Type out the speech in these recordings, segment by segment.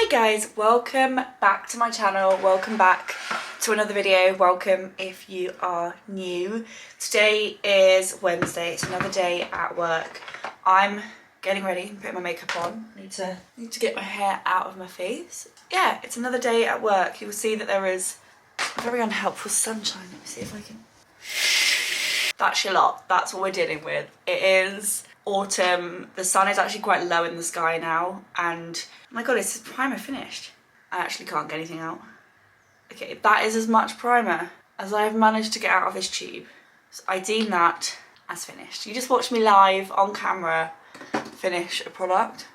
Hi guys, welcome back to my channel, welcome back to another video, welcome if you are new. Today is Wednesday, it's another day at work. I'm getting ready and putting my makeup on. I need to get my hair out of my face. Yeah, it's another day at work. You'll see that there is very unhelpful sunshine. Let me see if I can... That's your lot, that's what we're dealing with. It is autumn, the sun is actually quite low in the sky now, and oh my god, is this primer finished? I actually can't get anything out. Okay, that is as much primer as I have managed to get out of this tube. So I deem that as finished. You just watched me live on camera finish a product.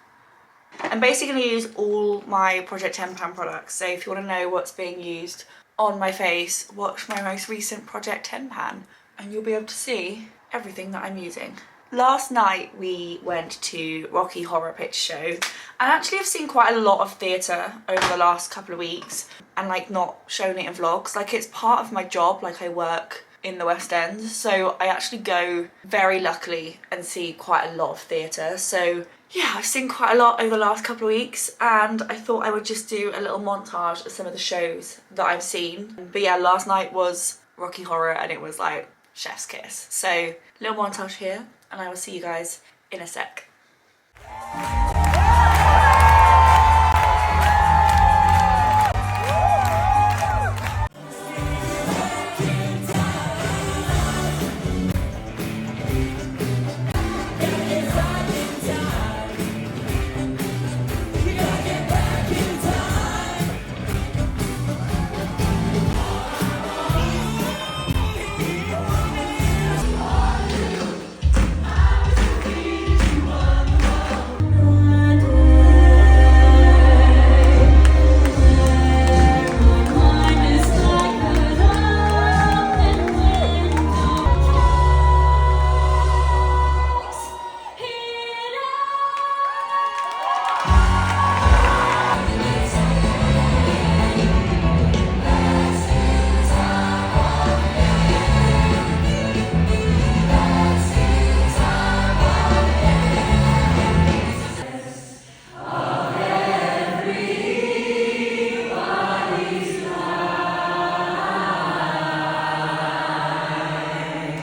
I'm basically going to use all my Project 10 Pan products, so if you want to know what's being used on my face, watch my most recent Project 10 Pan and you'll be able to see everything that I'm using. Last night we went to Rocky Horror Picture Show, and actually I've seen quite a lot of theatre over the last couple of weeks and like not shown it in vlogs. Like it's part of my job, like I work in the West End, so I actually go very luckily and see quite a lot of theatre. So yeah, I've seen quite a lot over the last couple of weeks, and I thought I would just do a little montage of some of the shows that I've seen. But yeah, last night was Rocky Horror and it was like chef's kiss. So little montage here, and I will see you guys in a sec.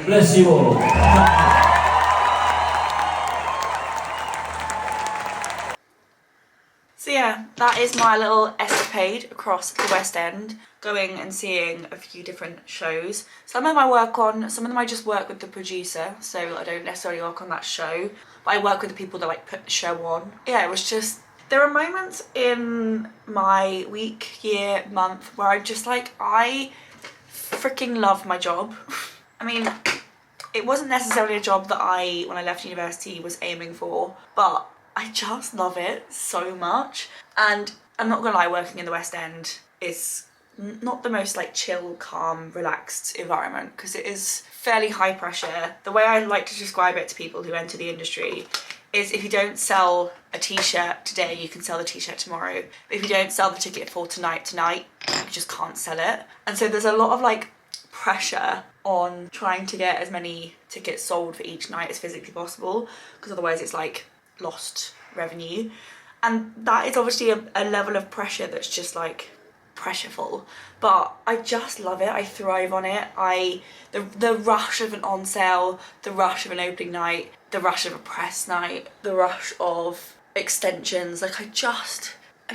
Bless you all. So yeah, that is my little escapade across the West End, going and seeing a few different shows. Some of them I work on, some of them I just work with the producer, so I don't necessarily work on that show, but I work with the people that like put the show on. Yeah, it was just, there are moments in my week, year, month where I'm just like, I freaking love my job. I mean, it wasn't necessarily a job that I, when I left university, was aiming for, but I just love it so much. And I'm not gonna lie, working in the West End is not the most like chill, calm, relaxed environment, because it is fairly high pressure. The way I like to describe it to people who enter the industry is, if you don't sell a t-shirt today, you can sell the t-shirt tomorrow. But if you don't sell the ticket for tonight, you just can't sell it. And so there's a lot of like pressure on trying to get as many tickets sold for each night as physically possible, because otherwise it's like lost revenue. And that is obviously a level of pressure that's just like pressureful, but I just love it. I thrive on it. The rush of an on sale, the rush of an opening night, the rush of a press night, the rush of extensions, like I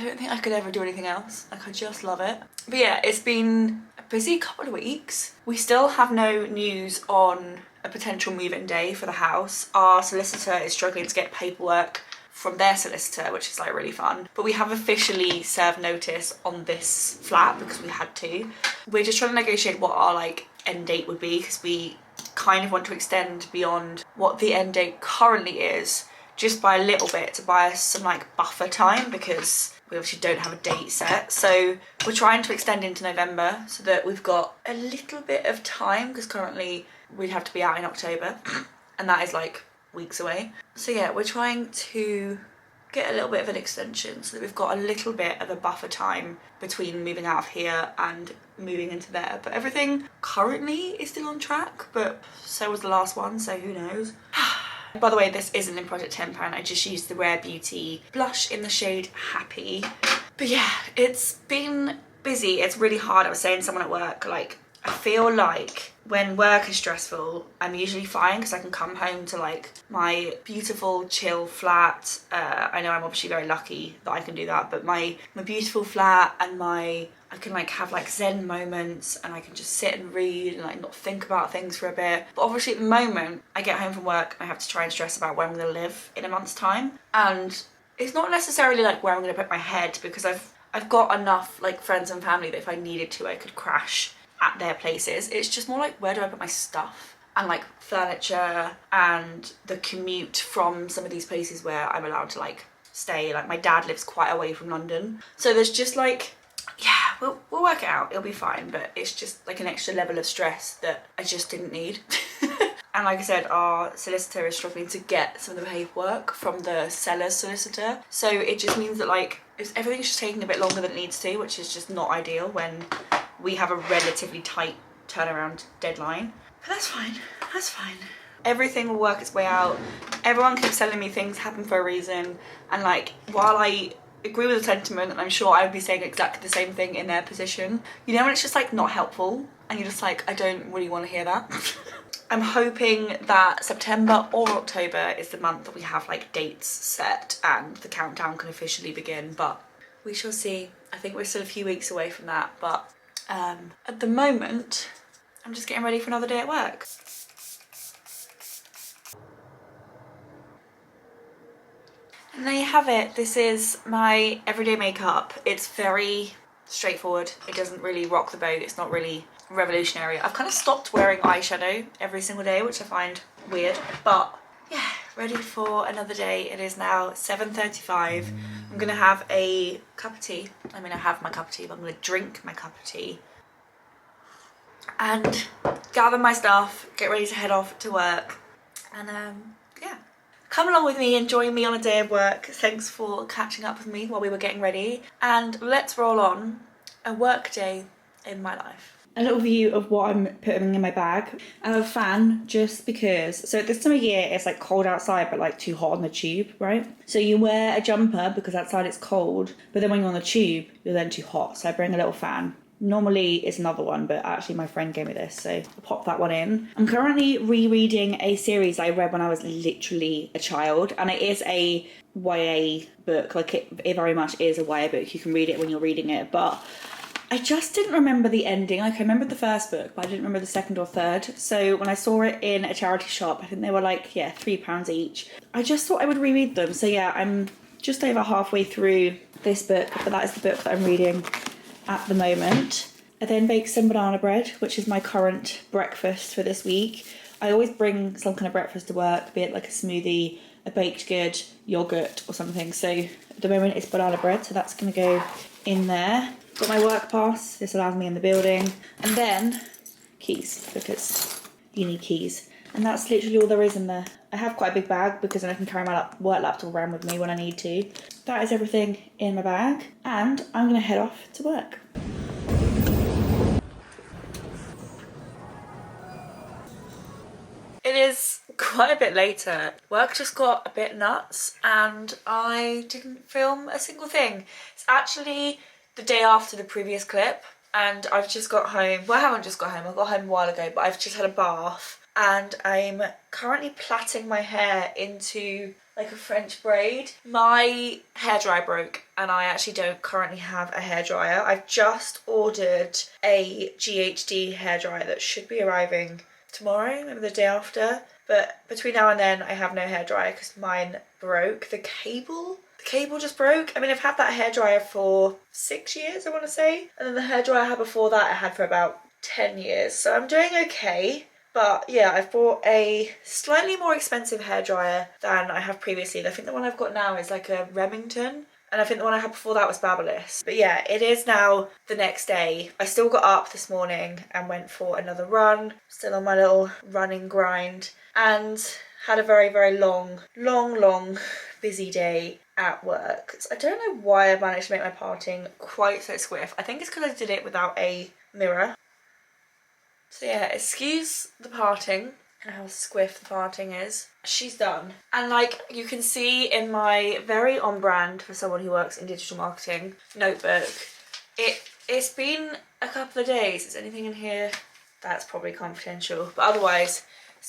don't think I could ever do anything else. Like I just love it. But yeah, it's been a busy couple of weeks. We still have no news on a potential move-in day for the house. Our solicitor is struggling to get paperwork from their solicitor, which is like really fun. But we have officially served notice on this flat because we had to. We're just trying to negotiate what our like end date would be, because we kind of want to extend beyond what the end date currently is, just by a little bit, to buy us some like buffer time, because we obviously don't have a date set. So we're trying to extend into November so that we've got a little bit of time, because currently we'd have to be out in October and that is like weeks away. So yeah, we're trying to get a little bit of an extension so that we've got a little bit of a buffer time between moving out of here and moving into there. But everything currently is still on track, but so was the last one, so who knows. By the way, this isn't in Project 10 Pan. I just used the Rare Beauty blush in the shade Happy. But yeah, it's been busy. It's really hard. I was saying to someone at work, like, I feel like when work is stressful, I'm usually fine because I can come home to like my beautiful chill flat. I know I'm obviously very lucky that I can do that, but my beautiful flat and I can like have like zen moments and I can just sit and read and like not think about things for a bit. But obviously at the moment I get home from work and I have to try and stress about where I'm going to live in a month's time. And it's not necessarily like where I'm going to put my head, because I've got enough like friends and family that if I needed to I could crash at their places. It's just more like, where do I put my stuff? And like furniture and the commute from some of these places where I'm allowed to like stay. Like my dad lives quite away from London. So there's just like, yeah, we'll work it out. It'll be fine. But it's just like an extra level of stress that I just didn't need. And like I said, our solicitor is struggling to get some of the paperwork from the seller's solicitor. So it just means that like everything's just taking a bit longer than it needs to, which is just not ideal when we have a relatively tight turnaround deadline. But that's fine, that's fine. Everything will work its way out. Everyone keeps telling me things happen for a reason. And like, while I agree with the sentiment, and I'm sure I would be saying exactly the same thing in their position, you know when it's just like not helpful and you're just like, I don't really want to hear that. I'm hoping that September or October is the month that we have like dates set and the countdown can officially begin, but we shall see. I think we're still a few weeks away from that, but at the moment, I'm just getting ready for another day at work. And there you have it. This is my everyday makeup. It's very straightforward. It doesn't really rock the boat. It's not really revolutionary. I've kind of stopped wearing eyeshadow every single day, which I find weird, but yeah, ready for another day. It is now 7:35. I'm gonna have a cup of tea. I mean, I have my cup of tea, but I'm gonna drink my cup of tea and gather my stuff, get ready to head off to work, and yeah. Come along with me and join me on a day of work. Thanks for catching up with me while we were getting ready, and let's roll on a work day in my life. A little view of what I'm putting in my bag. I have a fan just because, so at this time of year it's like cold outside but like too hot on the tube, right? So you wear a jumper because outside it's cold, but then when you're on the tube you're then too hot, so I bring a little fan. Normally it's another one, but actually my friend gave me this, so I'll pop that one in. I'm currently rereading a series I read when I was literally a child, and it is a YA book. Like it very much is a YA book. You can read it when you're reading it, but I just didn't remember the ending. Like I remembered the first book, but I didn't remember the second or third. So when I saw it in a charity shop, I think they were like, yeah, £3 each. I just thought I would reread them. So yeah, I'm just over halfway through this book, but that is the book that I'm reading at the moment. I then baked some banana bread, which is my current breakfast for this week. I always bring some kind of breakfast to work, be it like a smoothie, a baked good, yogurt or something. So at the moment it's banana bread, so that's going to go in there. Got my work pass, this allows me in the building. And then keys, because you need keys. And that's literally all there is in there. I have quite a big bag because then I can carry my work laptop around with me when I need to. That is everything in my bag, and I'm gonna head off to work. It is quite a bit later. Work just got a bit nuts and I didn't film a single thing. It's actually the day after the previous clip and I've just got home. Well, I haven't just got home, I got home a while ago, but I've just had a bath and I'm currently plaiting my hair into like a French braid. My hairdryer broke and I actually don't currently have a hairdryer. I've just ordered a GHD hairdryer that should be arriving tomorrow, maybe the day after, but between now and then I have no hairdryer because mine broke. The cable just broke. I mean, I've had that hairdryer for 6 years, I want to say, and then the hairdryer I had before that I had for about 10 years, so I'm doing okay. But yeah, I've bought a slightly more expensive hairdryer than I have previously. I think the one I've got now is like a Remington, and I think the one I had before that was Babyliss. But yeah, it is now the next day. I still got up this morning and went for another run, still on my little running grind, and had a very, very long, busy day at work. So I don't know why I managed to make my parting quite so swift. I think it's because I did it without a mirror. So yeah, excuse the parting. and how squiff the parting is. She's done. And like you can see in my very on brand for someone who works in digital marketing notebook, it's been a couple of days. Is anything in here? That's probably confidential. But otherwise,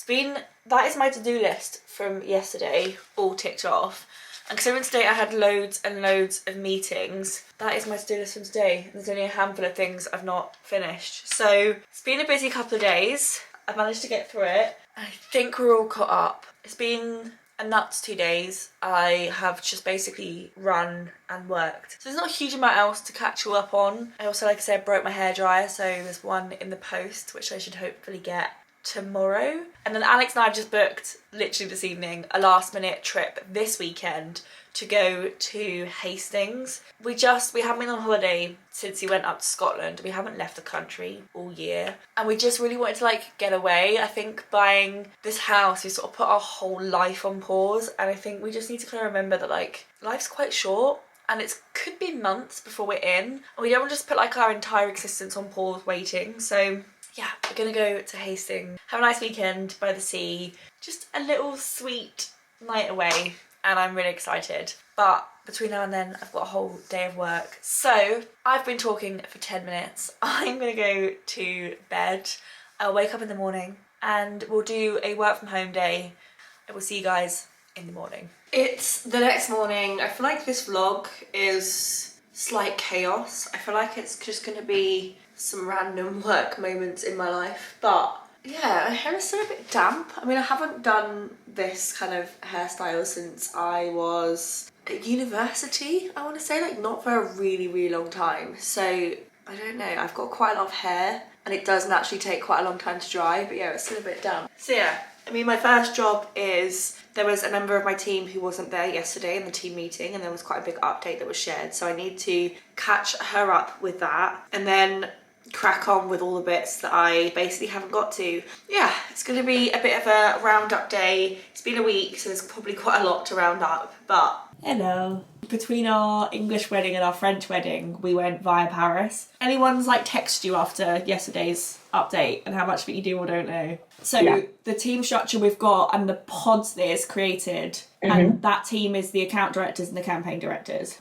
that is my to-do list from yesterday, all ticked off. And considering today I had loads and loads of meetings, that is my to-do list from today. There's only a handful of things I've not finished. So it's been a busy couple of days. I've managed to get through it. I think we're all caught up. It's been a nuts 2 days. I have just basically run and worked. So there's not a huge amount else to catch you up on. I also, like I said, broke my hairdryer, so there's one in the post, which I should hopefully get tomorrow. And then Alex and I have just booked, literally this evening, a last minute trip this weekend to go to Hastings. We haven't been on holiday since he went up to Scotland. We haven't left the country all year. And we just really wanted to like get away. I think buying this house, we sort of put our whole life on pause. And I think we just need to kind of remember that like life's quite short. And it could be months before we're in. And we don't want to just put like our entire existence on pause waiting. So yeah, we're gonna go to Hastings, have a nice weekend by the sea, just a little sweet night away, and I'm really excited. But between now and then, I've got a whole day of work. So I've been talking for 10 minutes. I'm gonna go to bed. I'll wake up in the morning and we'll do a work from home day. I will see you guys in the morning. It's the next morning. I feel like this vlog is slight chaos. I feel like it's just gonna be some random work moments in my life, but yeah, my hair is still a bit damp. I mean, I haven't done this kind of hairstyle since I was at university, I want to say, like not for a really, really long time. So I don't know, I've got quite a lot of hair and it does naturally take quite a long time to dry, but yeah, it's still a bit damp. So yeah, I mean, my first job is, there was a member of my team who wasn't there yesterday in the team meeting, and there was quite a big update that was shared, so I need to catch her up with that and then crack on with all the bits that I basically haven't got to. Yeah, it's going to be a bit of a roundup day. It's been a week, so there's probably quite a lot to round up, but hello. Between our English wedding and our French wedding, we went via Paris. Anyone's like text you after yesterday's update and how much of it you do or don't know? So yeah, the team structure we've got and the pods that it's created, and that team is the account directors and the campaign directors.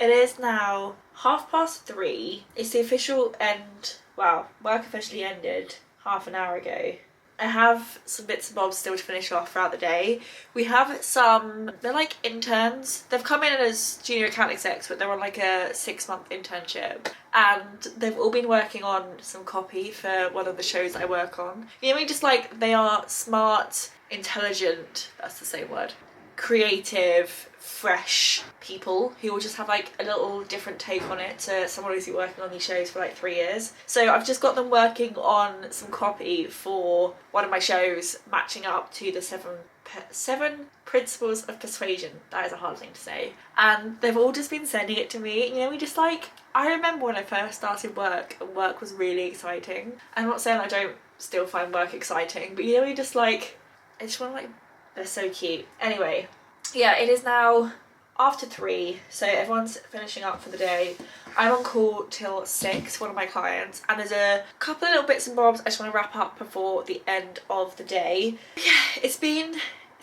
It is now 3:30. It's the official end, well, work officially ended half an hour ago. I have some bits and bobs still to finish off throughout the day. We have some, they're like interns. They've come in as junior account execs, but they're on like a 6-month internship. And they've all been working on some copy for one of the shows I work on. You know, I mean, just like they are smart, intelligent, that's the same word, creative, fresh people who will just have like a little different take on it to someone who's been working on these shows for like 3 years. So I've just got them working on some copy for one of my shows, matching up to the seven principles of persuasion. That is a hard thing to say. And they've all just been sending it to me. You know, we just like, I remember when I first started work and work was really exciting. I'm not saying I don't still find work exciting, but you know, we just like, I just want to like, they're so cute. Anyway, yeah, it is now after 3, so everyone's finishing up for the day. I'm on call till 6, one of my clients, and there's a couple of little bits and bobs I just want to wrap up before the end of the day. Yeah, it's been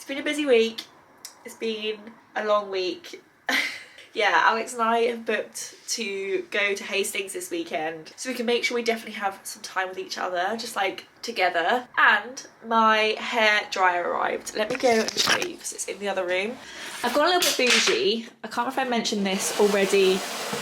a busy week. It's been a long week. Yeah, Alex and I have booked to go to Hastings this weekend, so we can make sure we definitely have some time with each other, just like together. And my hair dryer arrived. Let me go and show you because it's in the other room. I've got a little bit bougie. I can't remember if I mentioned this already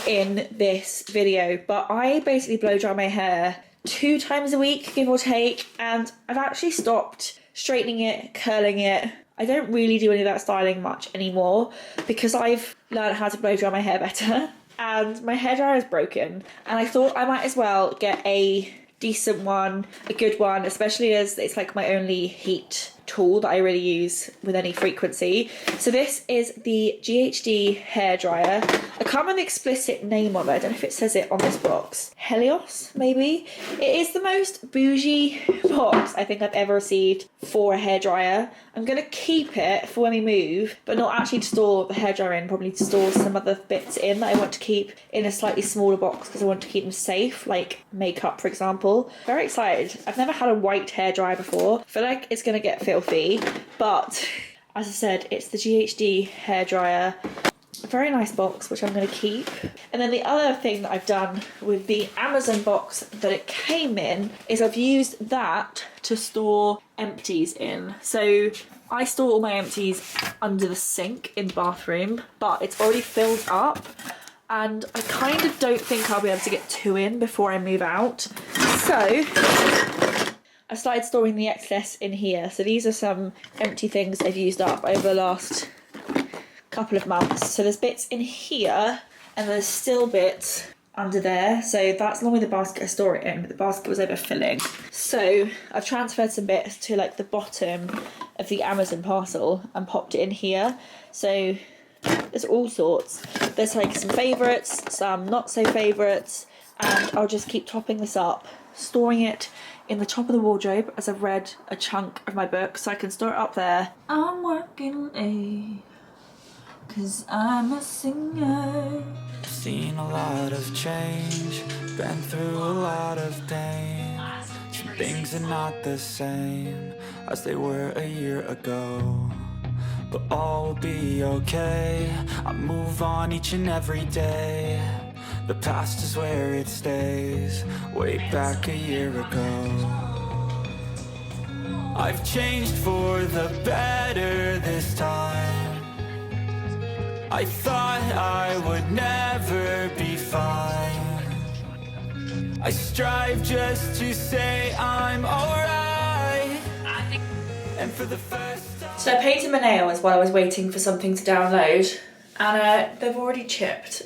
in this video, but I basically blow dry my hair 2 times a week, give or take, and I've actually stopped straightening it, curling it. I don't really do any of that styling much anymore because I've learned how to blow dry my hair better, and my hairdryer is broken, and I thought I might as well get a decent one, a good one, especially as it's like my only heat tool that I really use with any frequency. So this is the GHD hairdryer. I can't remember the explicit name of it. I don't know if it says it on this box. Helios, maybe? It is the most bougie box I think I've ever received for a hairdryer. I'm going to keep it for when we move, but not actually to store the hairdryer in, probably to store some other bits in that I want to keep in a slightly smaller box because I want to keep them safe, like makeup, for example. Very excited. I've never had a white hairdryer before. I feel like it's going to get filthy, but as I said, it's the GHD hairdryer. A very nice box, which I'm going to keep. And then the other thing that I've done with the Amazon box that it came in is I've used that to store empties in. So I store all my empties under the sink in the bathroom, but it's already filled up. And I kind of don't think I'll be able to get 2 in before I move out. So I started storing the excess in here. So these are some empty things I've used up over the last couple of months. So there's bits in here and there's still bits under there. So that's normally the basket I store it in, but the basket was overfilling. So I've transferred some bits to like the bottom of the Amazon parcel and popped it in here. So there's all sorts. There's like some favourites, some not so favourites, and I'll just keep topping this up, storing it in the top of the wardrobe as I've read a chunk of my book, so I can store it up there. I'm working late, 'cause I'm a singer. Seen a lot of change, been through a lot of pain. Some things are not the same as they were a year ago, but all will be okay. I move on each and every day. The past is where it stays, way back a year ago. I've changed for the better this time. I thought I would never be fine. I strive just to say I'm alright. And for the first time... So I painted my nails while I was waiting for something to download, and they've already chipped.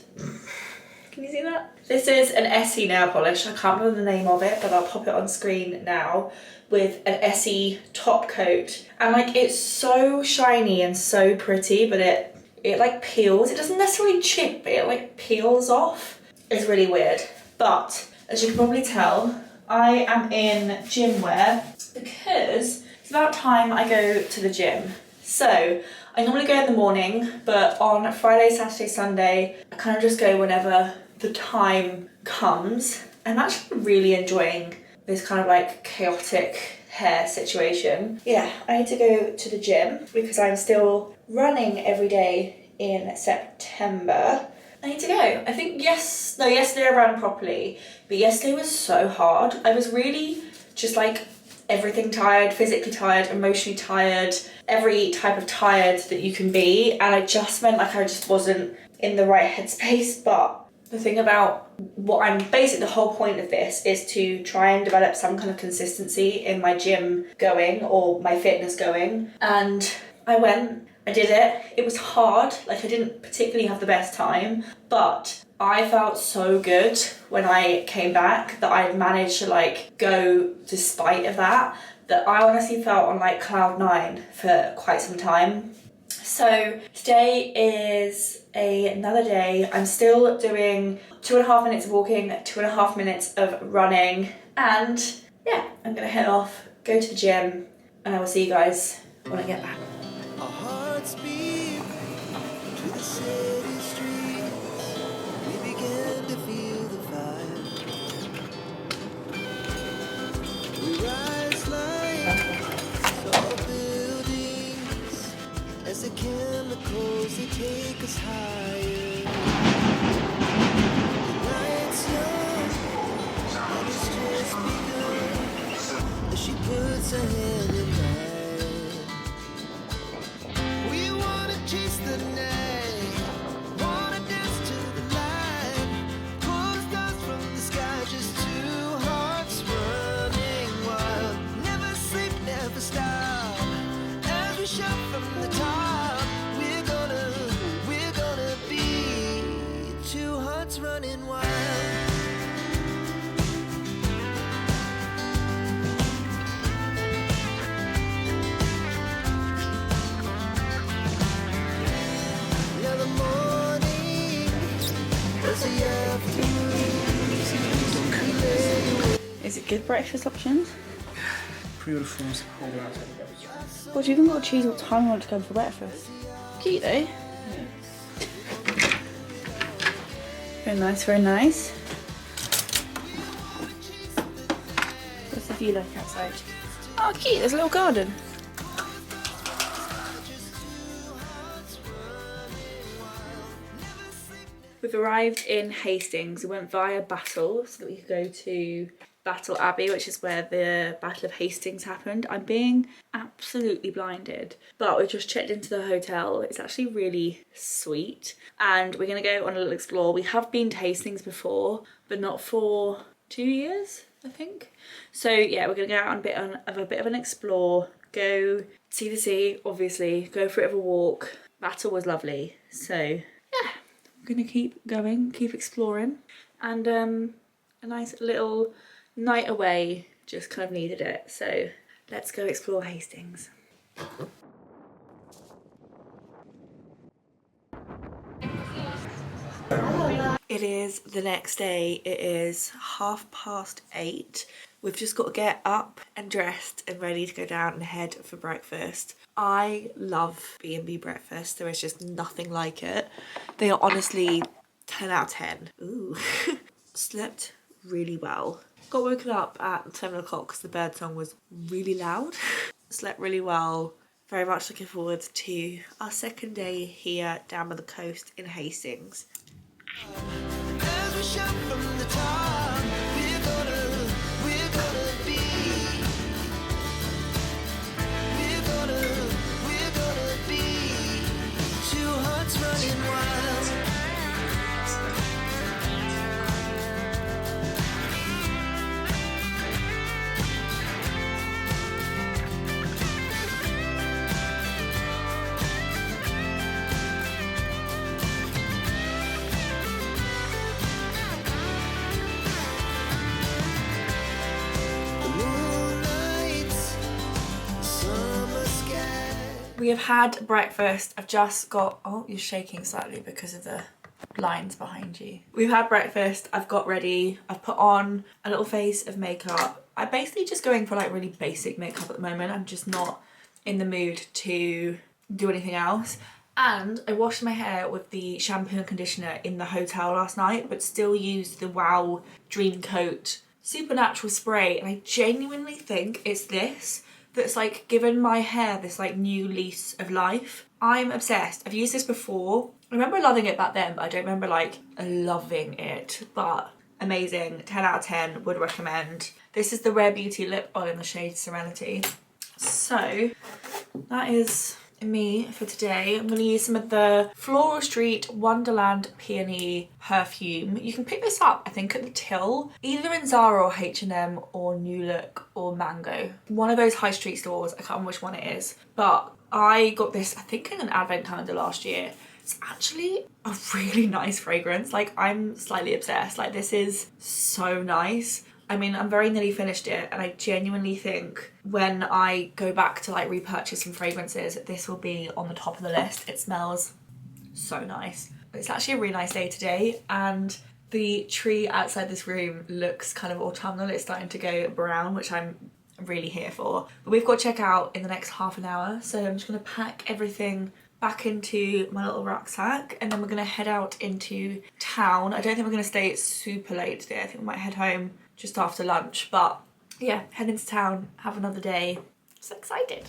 Can you see that? This is an Essie nail polish. I can't remember the name of it, but I'll pop it on screen now, with an Essie top coat. And like, it's so shiny and so pretty, but it like peels. It doesn't necessarily chip, but it like peels off. It's really weird. But as you can probably tell, I am in gym wear because it's about time I go to the gym. So I normally go in the morning, but on Friday, Saturday, Sunday, I kind of just go whenever the time comes. I'm actually really enjoying this kind of like chaotic hair situation. Yeah, I need to go to the gym because I'm still running every day in September. I need to go. I think yesterday I ran properly, but yesterday was so hard. I was really just like everything tired, physically tired, emotionally tired, every type of tired that you can be, and I just meant like I just wasn't in the right headspace. But the thing about what I'm basically, the whole point of this is to try and develop some kind of consistency in my gym going or my fitness going. And I went, I did it. It was hard, like I didn't particularly have the best time, but I felt so good when I came back that I managed to like go despite of that I honestly felt on like cloud 9 for quite some time. So today is another day. I'm still doing 2.5 minutes of walking, 2.5 minutes of running, and yeah, I'm gonna head off, go to the gym, and I will see you guys when I get back. Our hearts beat to the city streets. We began to feel the fire. We rise like tall buildings as the chemicals they take us higher. The night's young and it's just begun as she puts her hand in mine. We wanna chase the night, wanna dance to the light, pull the stars from the sky, just two hearts running wild. Never sleep, never stop, as we shout from the top. We're gonna be two hearts running wild. good breakfast options. Pre-order forms holding outside the breakfast room. Well, you even got to choose what time you want to go for breakfast. Cute though. Very nice, very nice. What's the view like outside? Oh, cute, there's a little garden. We've arrived in Hastings. We went via Battle so that we could go to Battle Abbey, which is where the Battle of Hastings happened. I'm being absolutely blinded, but we just checked into the hotel. It's actually really sweet, and we're gonna go on a little explore. We have been to Hastings before, but not for 2 years, I think. So yeah, we're gonna go out on a bit of an explore, go see the sea, obviously, go for a bit of a walk. Battle was lovely, so yeah, we're gonna keep going, keep exploring, and a nice little night away just kind of needed it. So let's go explore Hastings. It is the next day. It is 8:30. We've just got to get up and dressed and ready to go down and head for breakfast. I love B&B breakfast. There is just nothing like it. They are honestly 10 out of 10. Ooh. Slept really well. Got woken up at 7 o'clock because the bird song was really loud. Slept really well. Very much looking forward to our second day here down by the coast in Hastings. As we shout from the top, we're gonna be two hearts running wild. We have had breakfast. I've just got, oh, you're shaking slightly because of the lines behind you. We've had breakfast, I've got ready, I've put on a little face of makeup. I'm basically just going for like really basic makeup at the moment. I'm just not in the mood to do anything else. And I washed my hair with the shampoo and conditioner in the hotel last night, but still used the Wow Dream Coat Supernatural spray. And I genuinely think it's this that's like given my hair this like new lease of life. I'm obsessed. I've used this before. I remember loving it back then, but I don't remember like loving it. But amazing, 10 out of 10, would recommend. This is the Rare Beauty lip oil in the shade Serenity. So that is me for today. I'm going to use some of the Floral Street Wonderland Peony perfume. You can pick this up, I think, at the till, either in Zara or H&M or New Look or Mango. One of those high street stores, I can't remember which one it is, but I got this, I think, in an advent calendar last year. It's actually a really nice fragrance. Like, I'm slightly obsessed. Like, this is so nice. I mean, I'm very nearly finished it, and I genuinely think when I go back to like repurchase some fragrances, this will be on the top of the list. It smells so nice. It's actually a really nice day today, and the tree outside this room looks kind of autumnal. It's starting to go brown, which I'm really here for. But we've got to check out in the next half an hour, so I'm just going to pack everything back into my little rucksack, and then we're going to head out into town. I don't think we're going to stay super late today. I think we might head home just after lunch, but yeah, head into town, have another day. So excited.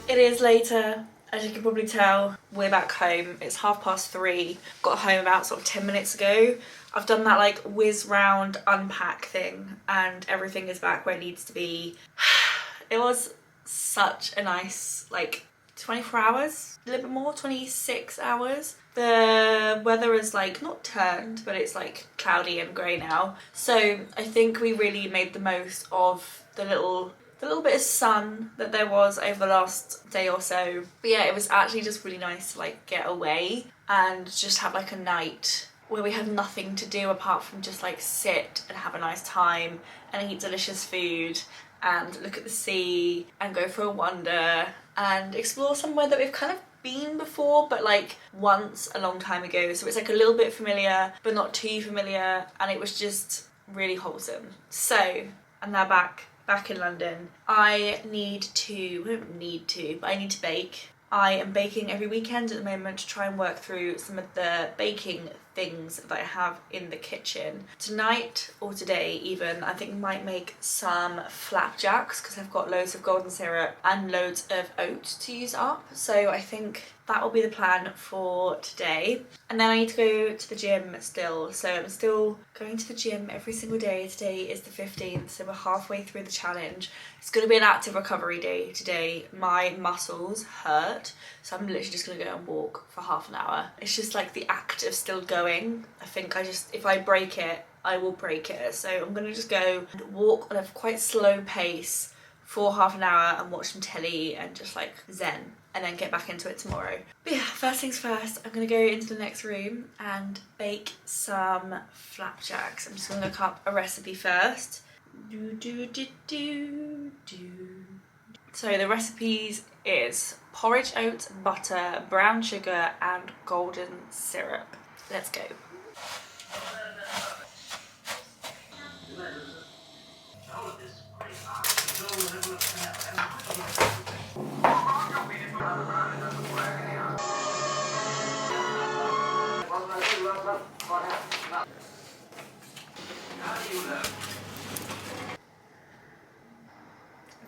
It is later, as you can probably tell. We're back home. It's 3:30. Got home about sort of 10 minutes ago. I've done that like whiz round unpack thing, and everything is back where it needs to be. It was such a nice like 24 hours, a little bit more, 26 hours. The weather is like not turned, but it's like cloudy and grey now. So I think we really made the most of the little the little bit of sun that there was over the last day or so. But yeah, it was actually just really nice to like get away and just have like a night where we had nothing to do apart from just like sit and have a nice time and eat delicious food and look at the sea and go for a wander and explore somewhere that we've kind of been before, but like once a long time ago. So it's like a little bit familiar but not too familiar, and it was just really wholesome. So I'm now back in London. I need to bake. I am baking every weekend at the moment to try and work through some of the baking things that I have in the kitchen. Tonight, or today even, I think I might make some flapjacks because I've got loads of golden syrup and loads of oats to use up. So I think that will be the plan for today. And then I need to go to the gym still. So I'm still going to the gym every single day. Today is the 15th, so we're halfway through the challenge. It's going to be an active recovery day today. My muscles hurt, so I'm literally just going to go and walk for half an hour. It's just like the act of still going. I think if I break it, I will break it. So I'm going to just go and walk on a quite slow pace for half an hour and watch some telly and just like zen, and then get back into it tomorrow. But yeah, first things first, I'm going to go into the next room and bake some flapjacks. I'm just going to look up a recipe first. So the recipes is porridge oats, butter, brown sugar and golden syrup. Let's go.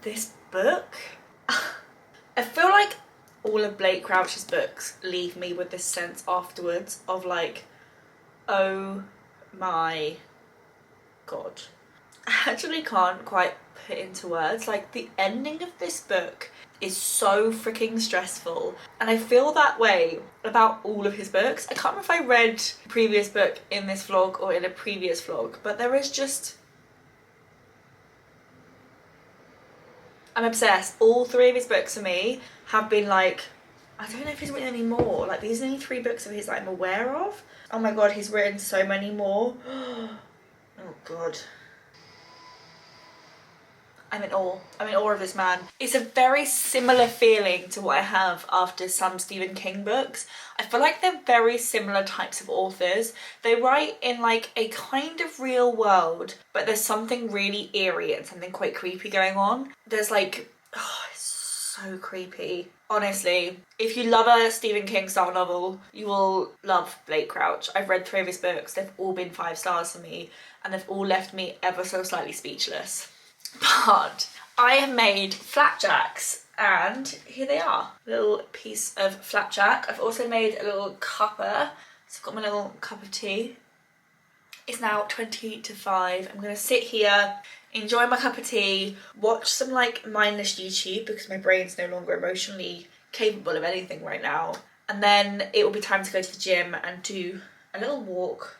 This book, I feel like all of Blake Crouch's books leave me with this sense afterwards of like, oh my god. I actually can't quite put into words. Like, the ending of this book is so freaking stressful, and I feel that way about all of his books. I can't remember if I read a previous book in this vlog or in a previous vlog, but there is just, I'm obsessed. All three of his books for me have been like, I don't know if he's written any more. Like, these are only 3 books of his that I'm aware of. Oh my god, he's written so many more. Oh god. I'm in awe. I'm in awe of this man. It's a very similar feeling to what I have after some Stephen King books. I feel like they're very similar types of authors. They write in like a kind of real world, but there's something really eerie and something quite creepy going on. There's like, oh, it's so creepy. Honestly, if you love a Stephen King style novel, you will love Blake Crouch. I've read 3 of his books. They've all been 5 stars for me, and they've all left me ever so slightly speechless. But I have made flapjacks, and here they are. Little piece of flapjack. I've also made a little cuppa. So I've got my little cup of tea. It's now 20 to 5. I'm gonna sit here, enjoy my cup of tea, watch some like mindless YouTube because my brain's no longer emotionally capable of anything right now. And then it will be time to go to the gym and do a little walk.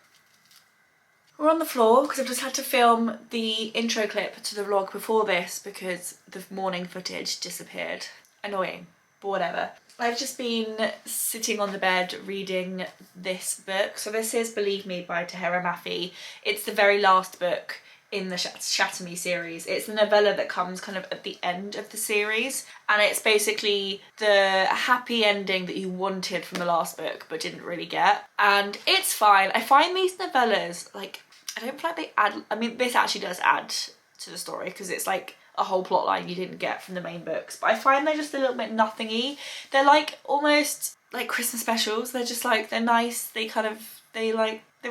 We're on the floor because I've just had to film the intro clip to the vlog before this because the morning footage disappeared. Annoying, but whatever. I've just been sitting on the bed reading this book. So this is Believe Me by Tahira Mafi. It's the very last book in the Shatter Me series. It's the novella that comes kind of at the end of the series, and it's basically the happy ending that you wanted from the last book but didn't really get, and it's fine. I find these novellas, like, I don't feel like they add, I mean this actually does add to the story because it's like a whole plot line you didn't get from the main books, but I find they're just a little bit nothingy. They're like almost like Christmas specials. They're just like, they're nice, they're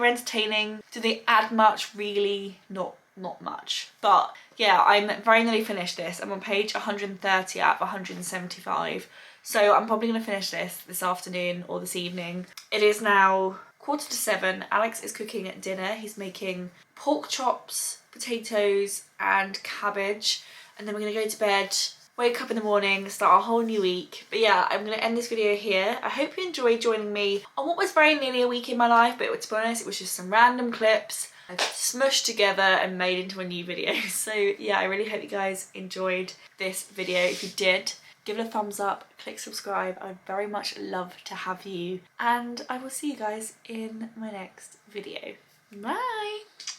entertaining. Do they add much? Really not much. But yeah, I'm very nearly finished this. I'm on page 130 out of 175, so I'm probably going to finish this afternoon or this evening. It is now 6:45. Alex is cooking at dinner. He's making pork chops, potatoes and cabbage, and then we're going to go to bed, wake up in the morning, start a whole new week. But yeah, I'm going to end this video here. I hope you enjoyed joining me on what was very nearly a week in my life, but to be honest, it was just some random clips. I've smushed together and made into a new video. So yeah, I really hope you guys enjoyed this video. If you did, give it a thumbs up, click subscribe. I'd very much love to have you, and I will see you guys in my next video. Bye!